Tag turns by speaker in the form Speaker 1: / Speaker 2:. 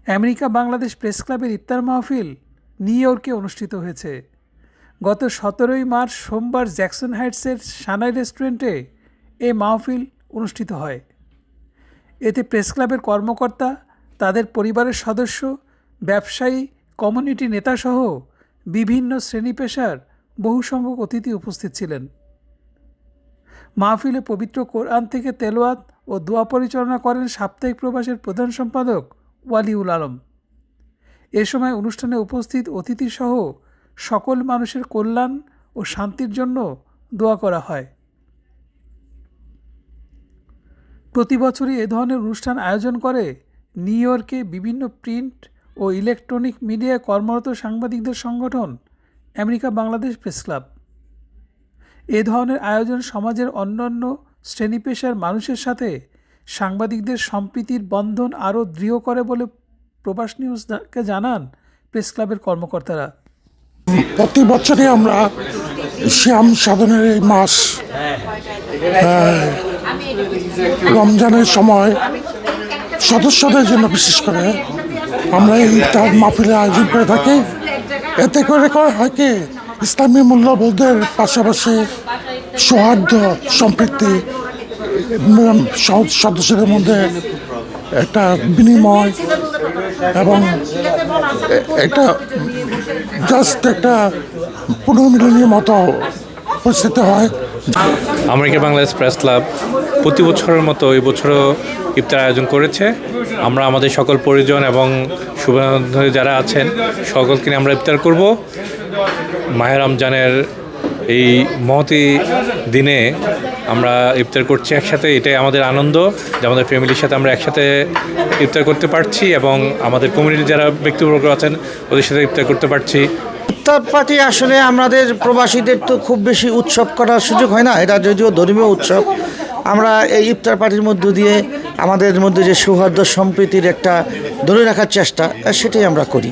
Speaker 1: America Bangladesh press ক্লাবের ইফতার মাহফিল new ইয়র্কে অনুষ্ঠিত হয়েছে। গত 17ই মার্চ সোমবার জ্যাকসন হাইটসের সানাই রেস্টুরেন্টে এ মাহফিল অনুষ্ঠিত হয়। এতে প্রেস ক্লাবের কর্মকর্তা, তাদের পরিবারের সদস্য, ব্যবসায়ী, কমিউনিটি নেতাসহ বিভিন্ন শ্রেণী পেশার বহুসংখ্যক অতিথি উপস্থিত ছিলেন। মাহফিলে পবিত্র কোরআন থেকে তেলাওয়াত ও দোয়া পরিচালনা করেন সাপ্তাহিক প্রবাসের প্রধান সম্পাদক ওয়ালিউল আলম। এ সময় অনুষ্ঠানে উপস্থিত অতিথিসহ সকল মানুষের কল্যাণ ও শান্তির জন্য দোয়া করা হয়। প্রতি বছরই এ ধরনের অনুষ্ঠান আয়োজন করে নিউ ইয়র্কে বিভিন্ন প্রিন্ট ও ইলেকট্রনিক মিডিয়ায় কর্মরত সাংবাদিকদের সংগঠন আমেরিকা বাংলাদেশ প্রেস ক্লাব। এ ধরনের আয়োজন সমাজের অন্যান্য শ্রেণী পেশার মানুষের সাথে সাংবাদিকদের সম্প্রীতির বন্ধন আরও দৃঢ় করে বলে প্রবাস নিউজকে জানান প্রেস ক্লাবের কর্মকর্তারা।
Speaker 2: প্রতি বছরই আমরা শ্যাম সাধনের এই মাস রমজানের সময় সদস্যদের জন্য বিশেষ করে আমরা এই ইফতার মাহফিলের আয়োজন করে থাকি। এতে করে হয় কি, ইসলামী মূল্যবোধের পাশাপাশি সৌহার্দ্য, সম্প্রীতি, সদস্যদের মধ্যে একটা বিনিময় এবং একটা জাস্ট একটা পুনর্মিলনীর মতো পরিস্থিতি হয়।
Speaker 3: আমেরিকা বাংলাদেশ প্রেস ক্লাব প্রতি বছরের মতো এই বছরও ইফতার আয়োজন করেছে। আমরা আমাদের সকল পরিজন এবং শুভাকাঙ্ক্ষী যারা আছেন সকলকে নিয়ে আমরা ইফতার করব। মাহে রমজানের এই মহতি দিনে আমরা ইফতার করছি একসাথে। এটাই আমাদের আনন্দ যে আমাদের ফ্যামিলির সাথে আমরা একসাথে ইফতার করতে পারছি এবং আমাদের কমিউনিটি যারা ব্যক্তিবর্গ আছেন ওদের সাথে ইফতার করতে পারছি।
Speaker 4: ইফতার পার্টি আসলে আমাদের প্রবাসীদের তো খুব বেশি উৎসব করার সুযোগ হয় না, এটা যদিও ধর্মীয় উৎসব। আমরা এই ইফতার পার্টির মধ্য দিয়ে আমাদের মধ্যে যে সৌহার্দ্য সম্প্রীতির একটা ধরে রাখার চেষ্টা, সেটাই আমরা করি।